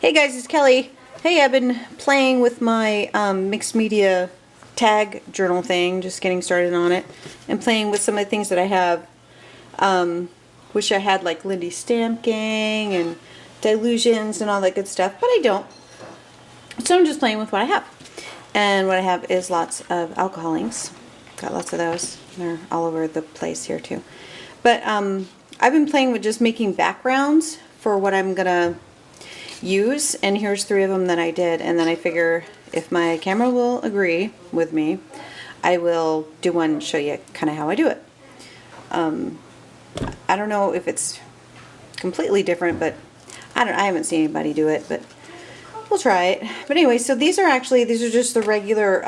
Hey guys, it's Kelly. Hey, I've been playing with my mixed media tag journal thing, just getting started on it, and playing with some of the things that I have. Wish I had like Lindy Stamp Gang and Dilutions and all that good stuff, but I don't. So I'm just playing with what I have. And what I have is lots of alcohol inks. Got lots of those. They're all over the place here too. But I've been playing with just making backgrounds for what I'm gonna use, and here's 3 of them that I did, and then I figure if my camera will agree with me, I will do one and show you kind of how I do it. I don't know if it's completely different, but I haven't seen anybody do it, but we'll try it. But anyway, so these are just the regular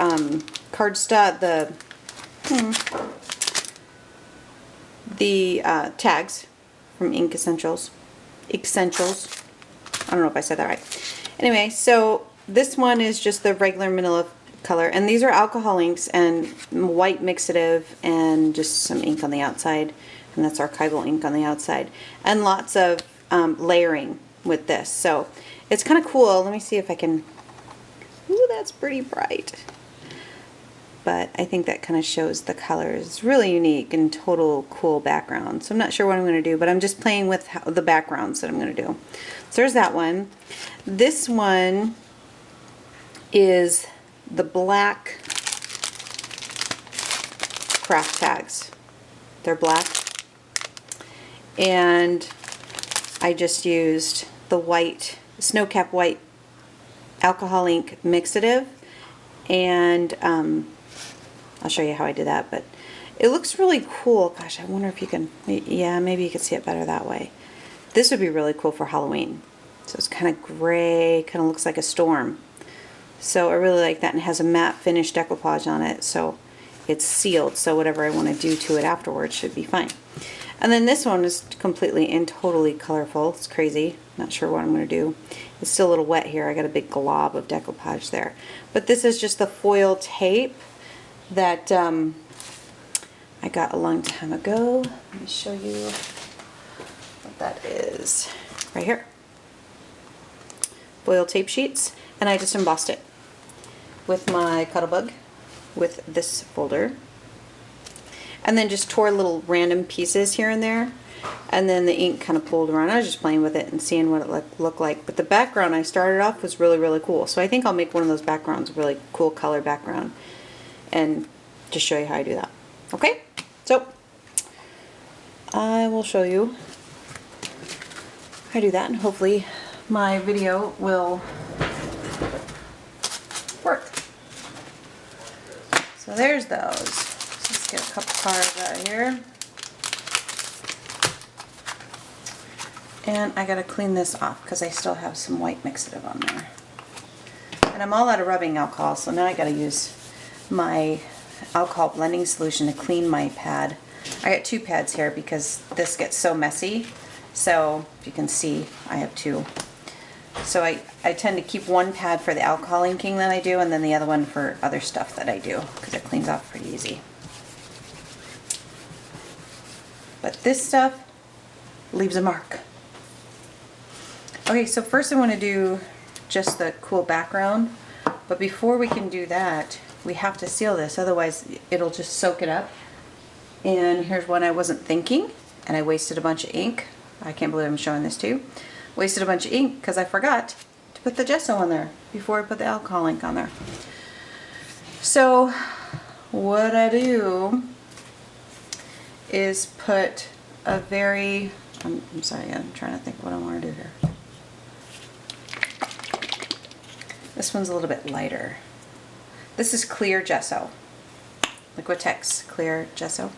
cardstock, the tags from Ink Essentials. I don't know if I said that right. Anyway, so this one is just the regular manila color, and these are alcohol inks and white mixative and just some ink on the outside, and that's archival ink on the outside, and lots of layering with this. So it's kind of cool. Let me see if I can. Ooh, that's pretty bright. But I think that kind of shows the colors. It's really unique and total cool background. So I'm not sure what I'm going to do, but I'm just playing with the backgrounds that I'm going to do. So there's that one. This one is the black craft tags. They're black. And I just used the white, Snowcap white alcohol ink mixative, and I'll show you how I did that, but it looks really cool. Gosh, I wonder if you can, yeah, maybe you can see it better that way. This would be really cool for Halloween. So it's kind of gray, kind of looks like a storm. So I really like that, and it has a matte finish decoupage on it, so it's sealed, so whatever I want to do to it afterwards should be fine. And then this one is completely and totally colorful. It's crazy. Not sure what I'm going to do. It's still a little wet here. I got a big glob of decoupage there. But this is just the foil tape that I got a long time ago. Let me show you what that is. Right here. Foil tape sheets. And I just embossed it with my Cuttlebug with this folder. And then just tore little random pieces here and there. And then the ink kind of pulled around. I was just playing with it and seeing what it looked like. But the background I started off was really, really cool. So I think I'll make one of those backgrounds, a really cool color background, and just show you how I do that. Okay? So I will show you how I do that, and hopefully my video will work. So there's those. Let's get a couple cards out of here. And I gotta clean this off because I still have some white mixative on there. And I'm all out of rubbing alcohol, so now I gotta use my alcohol blending solution to clean my pad. I got 2 pads here because this gets so messy. So if you can see, I have 2. So I tend to keep one pad for the alcohol inking that I do, and then the other one for other stuff that I do, because it cleans off pretty easy. But this stuff leaves a mark. Okay, so first I want to do just the cool background, but before we can do that, we have to seal this, otherwise it'll just soak it up. And here's one I wasn't thinking, and I wasted a bunch of ink. I can't believe I'm showing this to you. Wasted a bunch of ink because I forgot to put the gesso on there before I put the alcohol ink on there. So what I do is put a very, I'm sorry, I'm trying to think of what I want to do here. This one's a little bit lighter. This is clear gesso, Liquitex clear gesso.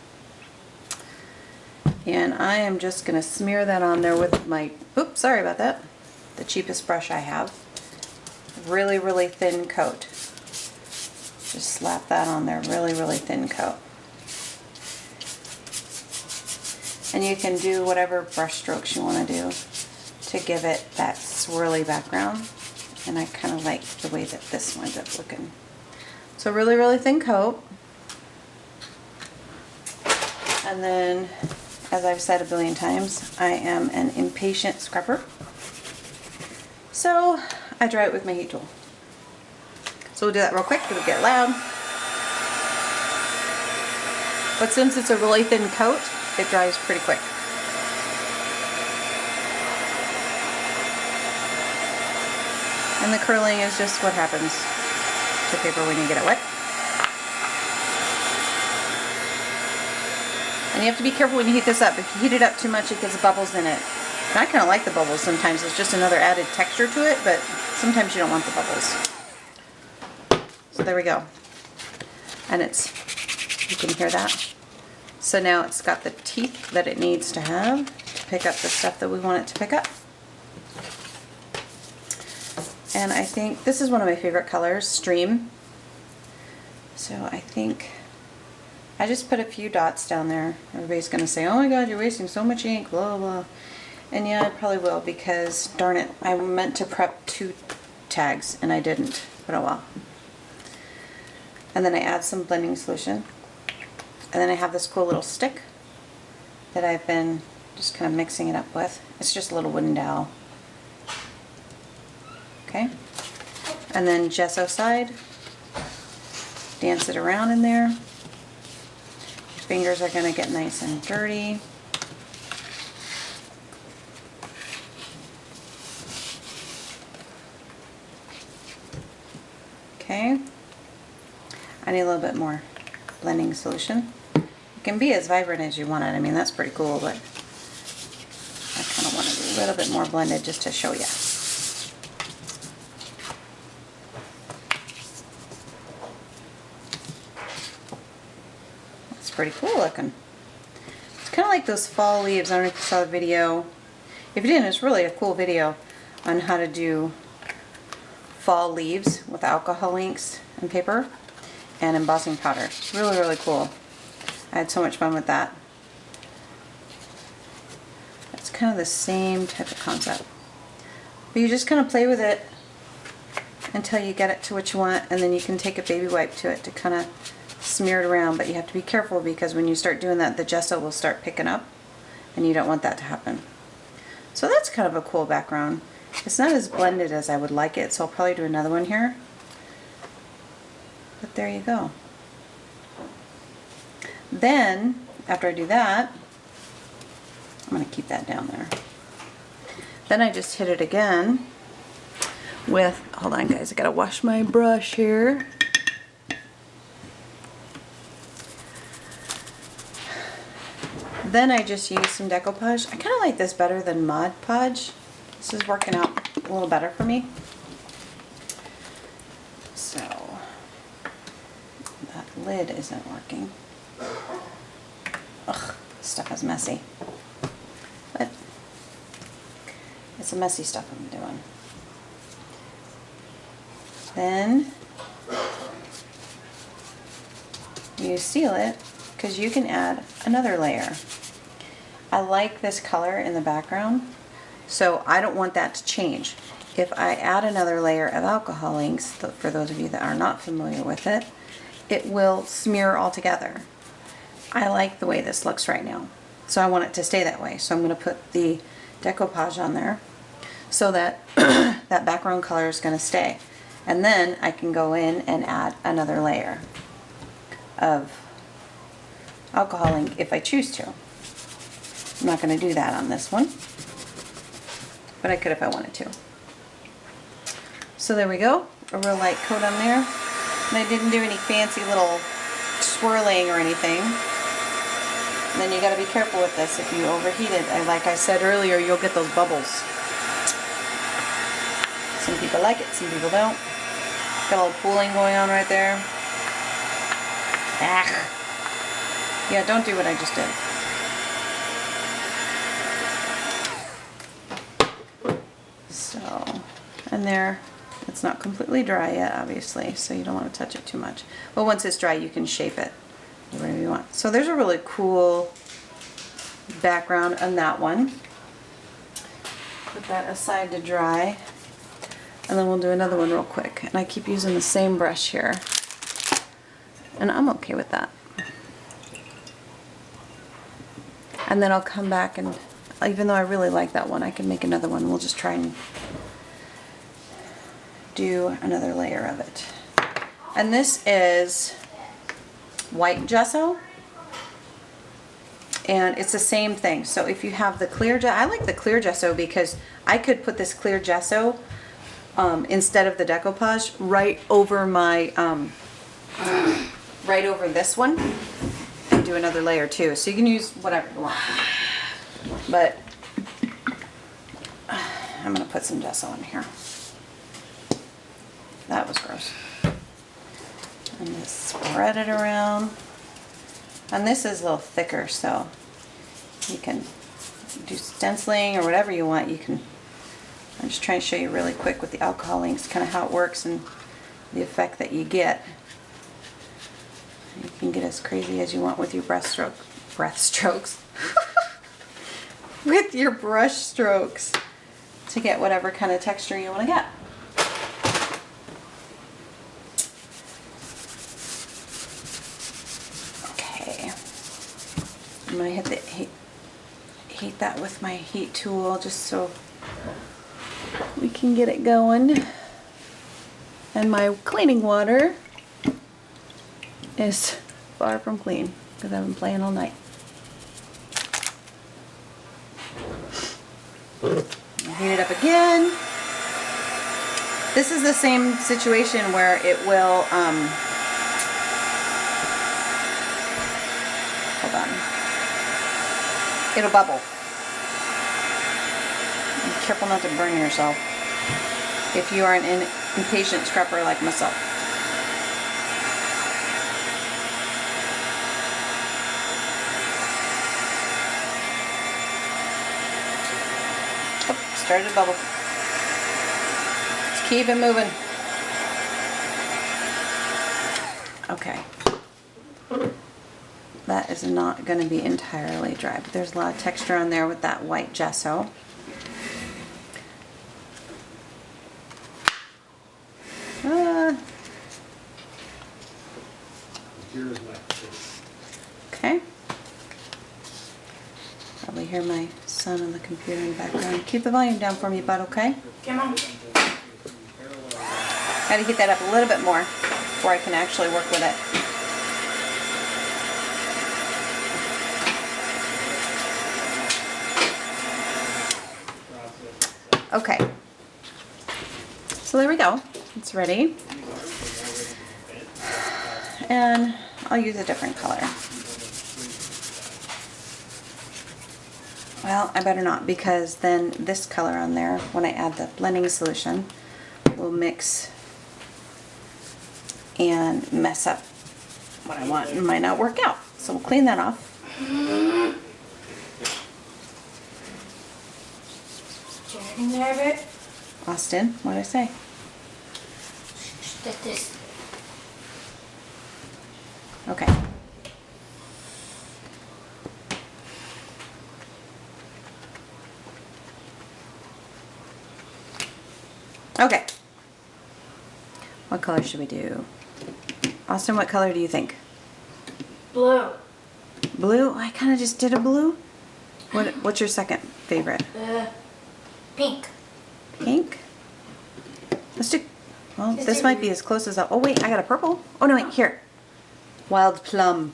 And I am just going to smear that on there with my, oops, sorry about that, the cheapest brush I have. Really, really thin coat. Just slap that on there, really, really thin coat. And you can do whatever brush strokes you want to do to give it that swirly background. And I kind of like the way that this winds up looking. So really, really thin coat. And then, as I've said a billion times, I am an impatient scrubber. So I dry it with my heat tool. So we'll do that real quick, it'll get loud. But since it's a really thin coat, it dries pretty quick. And the curling is just what happens to paper when you get it wet. And you have to be careful when you heat this up. If you heat it up too much, it gets bubbles in it. And I kind of like the bubbles sometimes. It's just another added texture to it, but sometimes you don't want the bubbles. So there we go. And you can hear that. So now it's got the teeth that it needs to have to pick up the stuff that we want it to pick up. And I think this is one of my favorite colors, Stream. So I think I just put a few dots down there. Everybody's going to say, oh my god, you're wasting so much ink, blah, blah. And yeah, I probably will because, darn it, I meant to prep 2 tags and I didn't, but oh well. And then I add some blending solution. And then I have this cool little stick that I've been just kind of mixing it up with. It's just a little wooden dowel. Okay. And then gesso side. Dance it around in there. Your fingers are going to get nice and dirty. Okay. I need a little bit more blending solution. It can be as vibrant as you want it. I mean, that's pretty cool, but I kind of want it a little bit more blended just to show you. It's pretty cool looking. It's kind of like those fall leaves. I don't know if you saw the video. If you didn't, it's really a cool video on how to do fall leaves with alcohol inks and paper and embossing powder. It's really, really cool. I had so much fun with that. It's kind of the same type of concept. But you just kind of play with it until you get it to what you want, and then you can take a baby wipe to it to kind of smear it around. But you have to be careful because when you start doing that, the gesso will start picking up, and you don't want that to happen. So that's kind of a cool background. It's not as blended as I would like it, so I'll probably do another one here. But there you go. Then, after I do that, I'm going to keep that down there. Then I just hit it again with, hold on guys, I gotta wash my brush here. Then I just use some decoupage. I kind of like this better than Mod Podge. This is working out a little better for me. So, that lid isn't working. Ugh, this stuff is messy. But it's a messy stuff I'm doing. Then you seal it because you can add another layer. I like this color in the background, so I don't want that to change. If I add another layer of alcohol inks, for those of you that are not familiar with it, it will smear all together. I like the way this looks right now, so I want it to stay that way. So I'm going to put the decoupage on there so that that background color is going to stay. And then I can go in and add another layer of alcohol ink if I choose to. I'm not going to do that on this one, but I could if I wanted to. So there we go, a real light coat on there. And I didn't do any fancy little swirling or anything. And then you got to be careful with this. If you overheat it, like I said earlier, you'll get those bubbles. Some people like it, some people don't. Got a little pooling going on right there. Ah. Yeah, don't do what I just did. So, and there, it's not completely dry yet, obviously, so you don't want to touch it too much. But once it's dry, you can shape it whatever you want. So there's a really cool background on that one. Put that aside to dry. And then we'll do another one real quick. And I keep using the same brush here. And I'm okay with that. And then I'll come back and, even though I really like that one, I can make another one. We'll just try and do another layer of it. And this is white gesso. And it's the same thing. So if you have the clear gesso, I like the clear gesso because I could put this clear gesso instead of the decoupage right over my, right over this one, and do another layer too. So you can use whatever you want. But I'm gonna put some gesso in here. That was gross. And just spread it around. And this is a little thicker, so you can do stenciling or whatever you want. You can. I'm just trying to show you really quick with the alcohol inks, kind of how it works and the effect that you get. You can get as crazy as you want with your breath strokes, with your brush strokes to get whatever kind of texture you want to get. I'm going to heat that with my heat tool just so we can get it going. And my cleaning water is far from clean because I've been playing all night. Heat it up again. This is the same situation where it will, hold on. It'll bubble. Be careful not to burn yourself if you are an impatient scrapper like myself. Oh, started to bubble. Let's keep it moving. Okay. That is not going to be entirely dry, but there's a lot of texture on there with that white gesso. Okay. Probably hear my son on the computer in the background. Keep the volume down for me, bud, okay? Come on. Gotta heat that up a little bit more before I can actually work with it. Okay, so there we go, it's ready. And I'll use a different color. Well, I better not, because then this color on there, when I add the blending solution, will mix and mess up what I want. It might not work out, so we'll clean that off. Austin, what did I say? This. Okay. Okay. What color should we do? Austin, what color do you think? Blue. Blue? I kind of just did a blue. What's your second favorite? Pink. Pink? Let's do, well, this might be as close as, oh wait, I got a purple. Oh no, wait, here. Wild plum.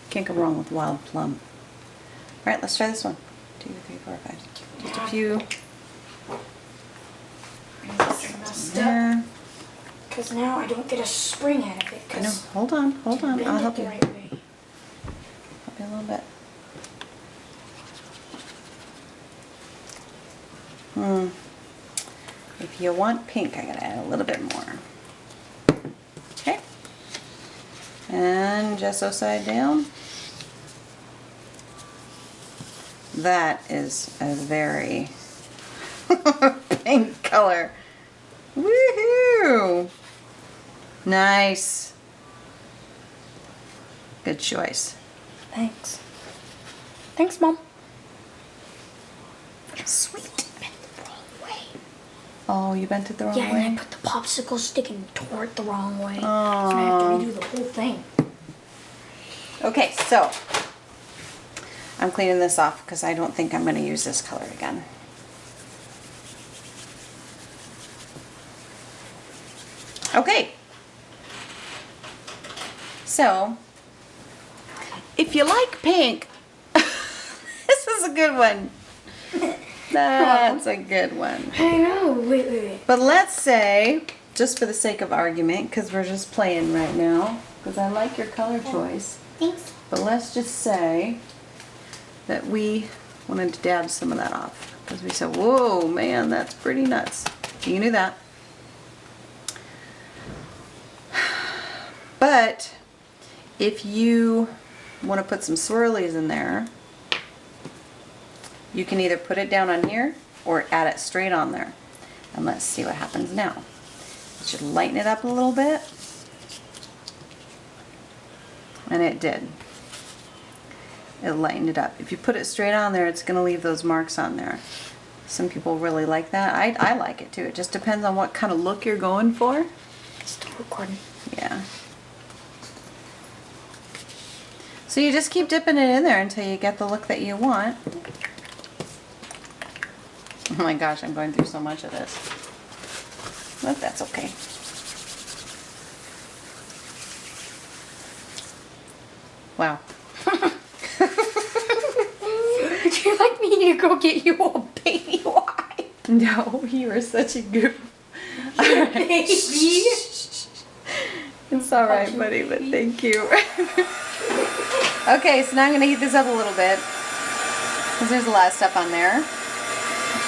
Can't go wrong with wild plum. All right, let's try this one. 2, 3, 4, 5. Just a few. There. Because now I don't get a spring out of it. I know. Hold on, I'll help you. Right way. Help you a little bit. If you want pink, I gotta add a little bit more. Okay. And gesso side down. That is a very pink color. Woohoo! Nice. Good choice. Thanks. Thanks, Mom. Sweet. Bent the wrong way. Oh, you bent it the wrong Yeah, way? and I put the popsicle stick and tore it the wrong way. Oh. So I have to redo the whole thing. Okay, so I'm cleaning this off because I don't think I'm going to use this color again. Okay. So, if you like pink, this is a good one. That's a good one. I know. Wait. But let's say, just for the sake of argument, because we're just playing right now, because I like your color choice. Thanks. But let's just say that we wanted to dab some of that off. Because we said, whoa, man, that's pretty nuts. You knew that. But if you want to put some swirlies in there, you can either put it down on here or add it straight on there. And let's see what happens now. It should lighten it up a little bit. And it did. It lightened it up. If you put it straight on there, it's going to leave those marks on there. Some people really like that. I like it too. It just depends on what kind of look you're going for. Still recording. Yeah. So you just keep dipping it in there until you get the look that you want. Oh my gosh, I'm going through so much of this. But that's okay. Wow. Would you like me to go get you a baby wipe? No, you are such a goof. Baby. It's alright, buddy, but thank you. Okay, so now I'm going to heat this up a little bit. Because there's a lot of stuff on there.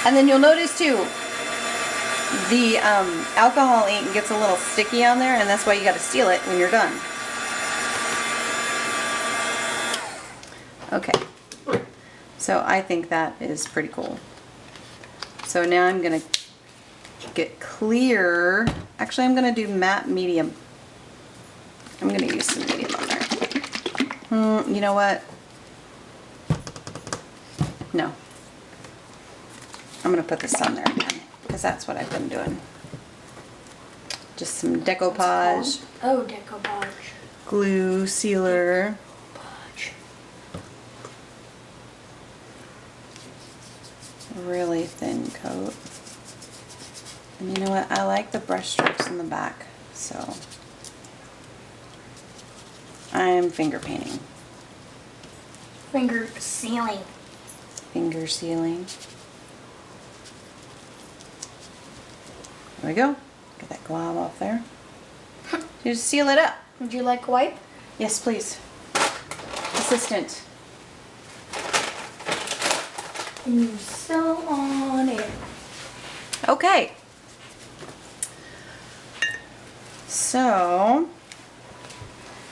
And then you'll notice too, the alcohol ink gets a little sticky on there, and that's why you got to seal it when you're done. Okay, so I think that is pretty cool. So now I'm going to get clear. Actually, I'm going to do matte medium. I'm going to use some medium on there. You know what? No. I'm going to put this on there again, because that's what I've been doing. Just some decoupage. Oh, decoupage. Glue, sealer. Really thin coat. And you know what? I like the brush strokes in the back, so I'm finger painting. Finger sealing. Finger sealing. There we go. Get that glob off there. You just seal it up. Would you like a wipe? Yes, please. Assistant. And you sew on it. Okay. So, I'm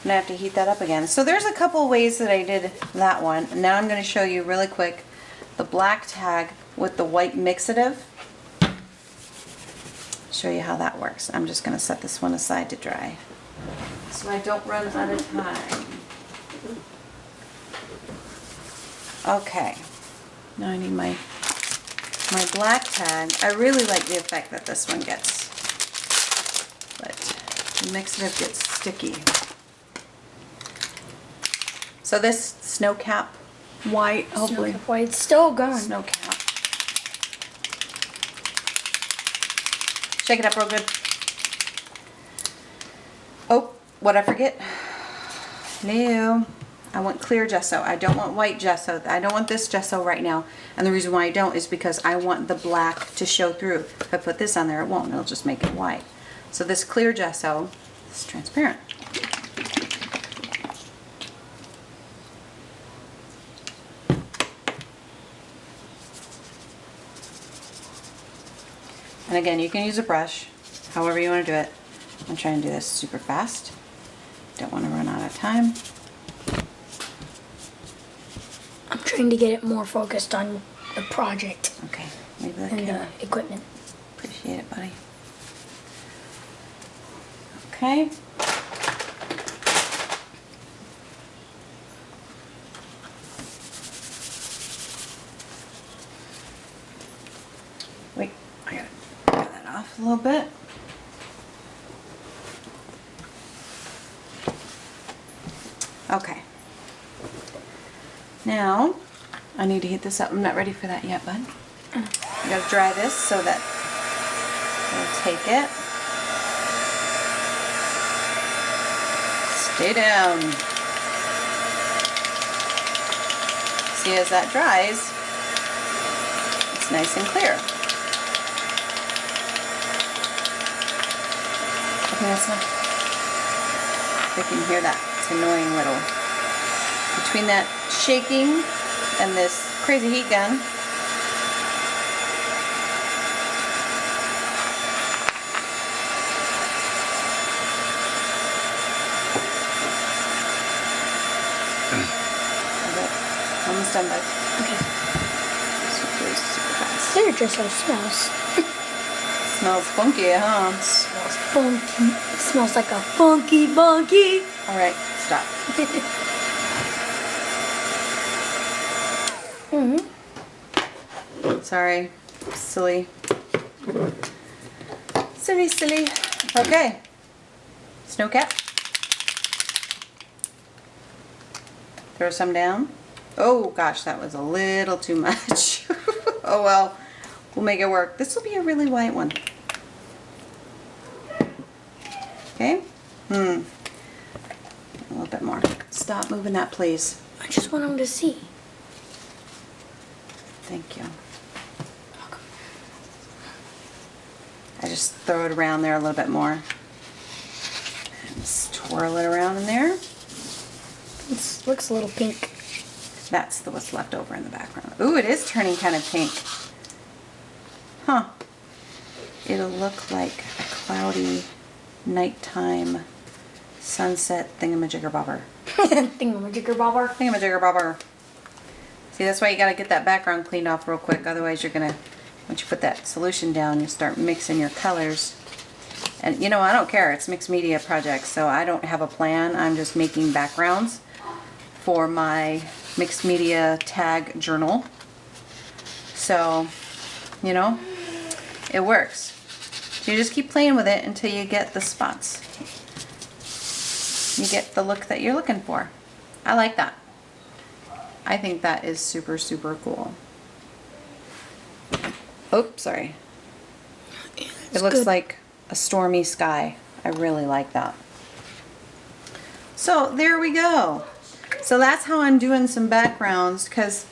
gonna have to heat that up again. So there's a couple ways that I did that one. And now I'm gonna show you really quick the black tag with the white mixative. Show you how that works. I'm just gonna set this one aside to dry, so I don't run out of time. Okay. Now I need my black tag. I really like the effect that this one gets, but the mixative gets sticky. So this snow cap white, hopefully. Snow cap white, still going. Snow cap. Shake it up real good. Oh, what I forget? No. I want clear gesso. I don't want white gesso. I don't want this gesso right now. And the reason why I don't is because I want the black to show through. If I put this on there, it won't. It'll just make it white. So this clear gesso is transparent. And again, you can use a brush, however you want to do it. I'm trying to do this super fast. Don't want to run out of time. I'm trying to get it more focused on the project Okay, maybe the and camera. the equipment. Appreciate it, buddy. Okay. Wait, I gotta get that off a little bit. Okay. Now, I need to heat this up. I'm not ready for that yet, bud. I gotta dry this so that I'll take it. Stay down. See, as that dries, it's nice and clear. Okay, that's enough. You can hear that. It's annoying little. Between that shaking and this crazy heat gun, almost done, bud. Okay. Super, super fast. There just how it smells. Smells funky, huh? Smells funky. It smells like a funky monkey. All right, stop. Sorry, silly. Silly. Okay. Snow cap. Throw some down. Oh gosh, that was a little too much. Oh well, we'll make it work. This will be a really white one. Okay. A little bit more. Stop moving that, please. I just want them to see. Thank you. I just throw it around there a little bit more. And just twirl it around in there. It looks a little pink. That's what's left over in the background. Ooh, it is turning kind of pink. Huh. It'll look like a cloudy nighttime sunset thingamajigger-bobber. Thingamajigger-bobber. Thingamajigger-bobber. See, that's why you gotta get that background cleaned off real quick. Otherwise you're gonna, once you put that solution down, you start mixing your colors. And you know, I don't care. It's mixed media project, so I don't have a plan. I'm just making backgrounds for my mixed media tag journal. So, you know, it works. So you just keep playing with it until you get the spots. You get the look that you're looking for. I like that. I think that is super, super cool. Oops, sorry. It looks like a stormy sky. I really like that. So there we go. So that's how I'm doing some backgrounds, because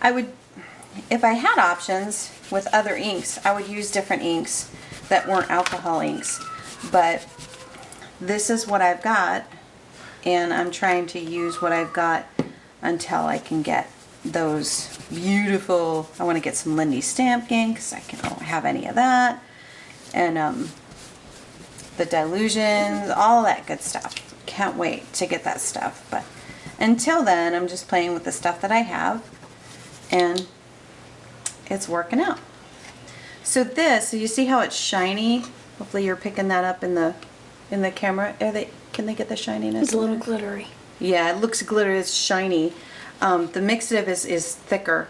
I would, if I had options with other inks, I would use different inks that weren't alcohol inks. But this is what I've got, and I'm trying to use what I've got until I can get those beautiful, I want to get some Lindy stamp ink because I don't have any of that. And the dilutions, all that good stuff. Can't wait to get that stuff. But until then, I'm just playing with the stuff that I have, and it's working out. So this, you see how it's shiny? Hopefully you're picking that up in the camera. Can they get the shininess? It's a little glittery. Yeah, it looks glittery. It's shiny. The mixative is thicker.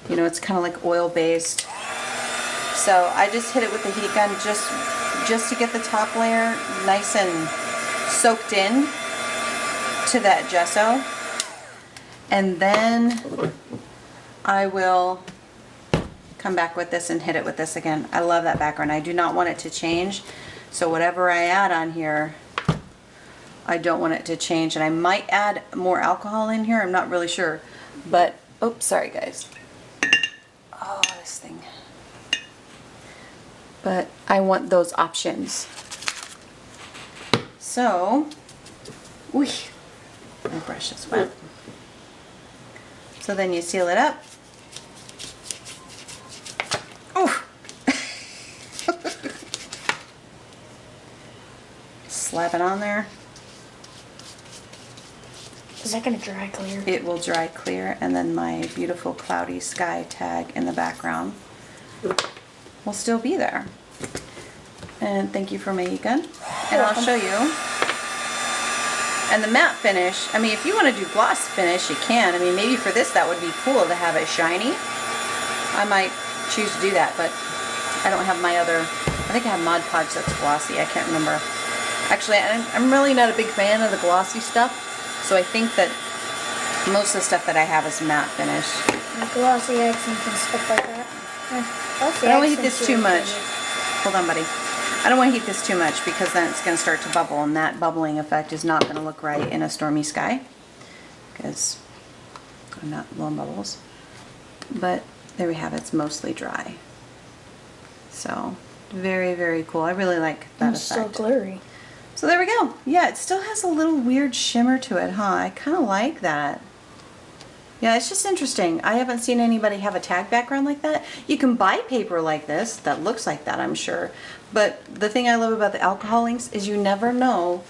You know, it's kind of like oil based. So I just hit it with the heat gun just to get the top layer nice and soaked in to that gesso, and then I will come back with this and hit it with this again. I love that background. I do not want it to change, so whatever I add on here, I don't want it to change. And I might add more alcohol in here, I'm not really sure, but oops, sorry guys. Oh, this thing. But I want those options. So, my brush is wet. So then you seal it up. Oh! Slap it on there. Is that going to dry clear? It will dry clear, and then my beautiful cloudy sky tag in the background will still be there. And thank you for my heat gun. And I'll show you. And the matte finish, I mean, if you want to do gloss finish, you can. I mean, maybe for this that would be cool to have it shiny. I might choose to do that, but I don't have my other, I think I have Mod Podge that's glossy. I can't remember. Actually, I'm really not a big fan of the glossy stuff, so I think that most of the stuff that I have is matte finish. Like glossy accents and stuff like that. I don't want to heat this too much. Hold on, buddy. I don't want to heat this too much because then it's going to start to bubble, and that bubbling effect is not going to look right in a stormy sky because I'm not blowing bubbles. But there we have it. It's mostly dry. So very, very cool. I really like that effect. It's so glittery. So there we go. Yeah, it still has a little weird shimmer to it, huh? I kind of like that. Yeah, it's just interesting. I haven't seen anybody have a tag background like that. You can buy paper like this that looks like that, I'm sure. But the thing I love about the alcohol inks is you never know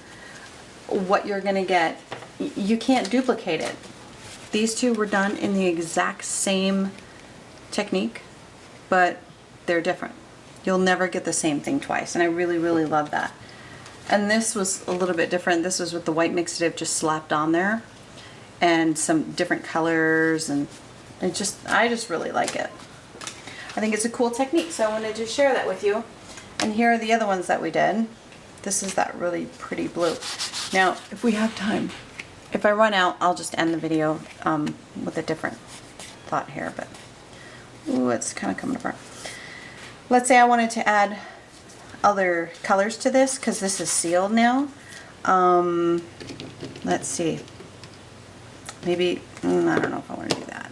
what you're going to get. You can't duplicate it. These two were done in the exact same technique, but they're different. You'll never get the same thing twice, and I really, really love that. And this was a little bit different. This was with the white mixative just slapped on there, and some different colors, and I just really like it. I think it's a cool technique, so I wanted to share that with you. And here are the other ones that we did. This is that really pretty blue. Now, if we have time, if I run out, I'll just end the video with a different thought here, but ooh, it's kind of coming apart. Let's say I wanted to add other colors to this because this is sealed now. Let's see. Maybe, I don't know if I want to do that.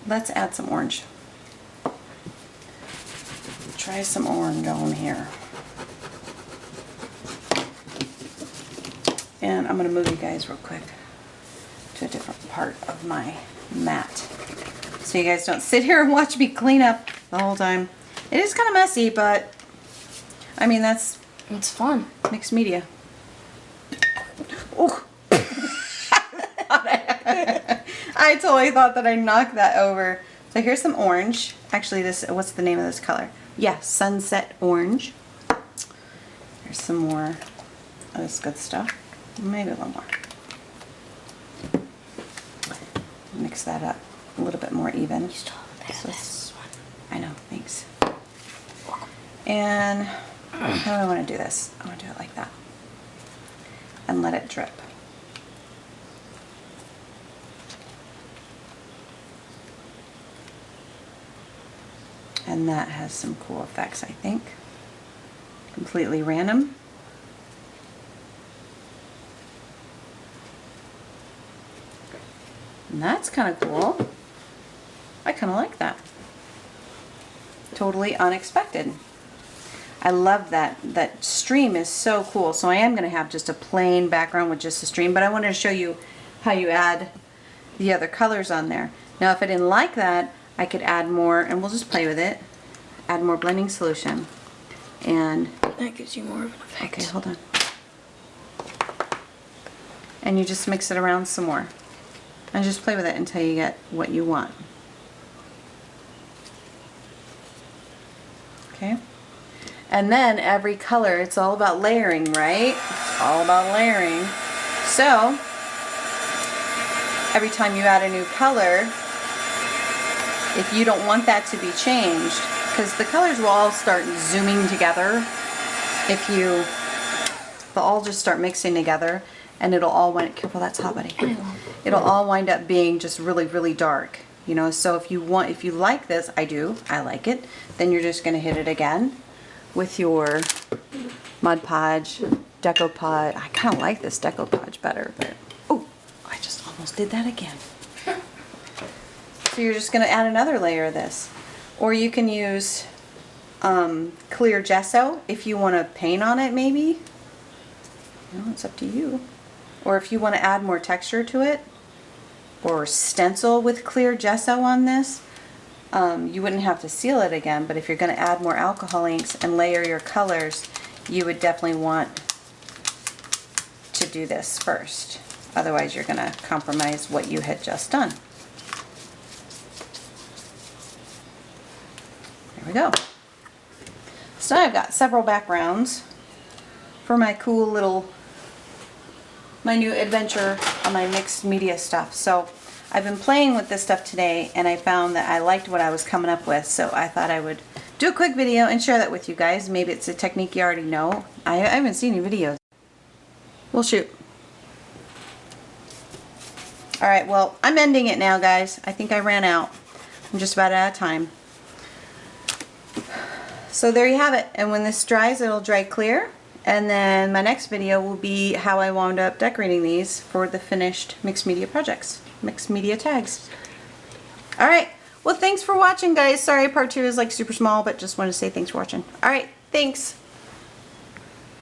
Let's add some orange. Try some orange on here. And I'm going to move you guys real quick to a different part of my mat, so you guys don't sit here and watch me clean up the whole time. It is kind of messy, but I mean, it's fun. Mixed media. Oh! I totally thought that I knocked that over. So here's some orange. Actually, what's the name of this color? Yeah, sunset orange. There's some more of this good stuff. Maybe a little more. Mix that up a little bit more even. You still have this one. I know, thanks. And how do I want to do this? I want to do it like that. And let it drip. And that has some cool effects, I think. Completely random. And that's kind of cool. I kind of like that. Totally unexpected. I love that. That stream is so cool. So I am going to have just a plain background with just a stream, but I wanted to show you how you add the other colors on there. Now if I didn't like that, I could add more, and we'll just play with it. Add more blending solution. And that gives you more of an effect. Okay, hold on. And you just mix it around some more. And just play with it until you get what you want. Okay? And then every color, it's all about layering, right? It's all about layering. So, every time you add a new color, if you don't want that to be changed, because the colors will all start zooming together, they'll all just start mixing together, and it'll all wind, careful, that's hot, buddy. It'll all wind up being just really, really dark. You know, so if you like this, I like it, then you're just gonna hit it again with your Mod Podge, Deco Podge. I kind of like this Deco Podge better, but oh, I just almost did that again. So you're just gonna add another layer of this. Or you can use clear gesso if you want to paint on it, maybe. No, it's up to you. Or if you want to add more texture to it, or stencil with clear gesso on this, you wouldn't have to seal it again, but if you're going to add more alcohol inks and layer your colors, you would definitely want to do this first. Otherwise you're going to compromise what you had just done. There we go. So now I've got several backgrounds for my cool little, my new adventure on my mixed media stuff. So I've been playing with this stuff today, and I found that I liked what I was coming up with, so I thought I would do a quick video and share that with you guys. Maybe it's a technique you already know. I haven't seen any videos. We'll shoot. Alright, well, I'm ending it now, guys. I think I ran out. I'm just about out of time. So there you have it. And when this dries, it'll dry clear. And then my next video will be how I wound up decorating these for the finished mixed media projects, mixed media tags. All right. Well, thanks for watching, guys. Sorry, part 2 is like super small, but just wanted to say thanks for watching. All right. Thanks.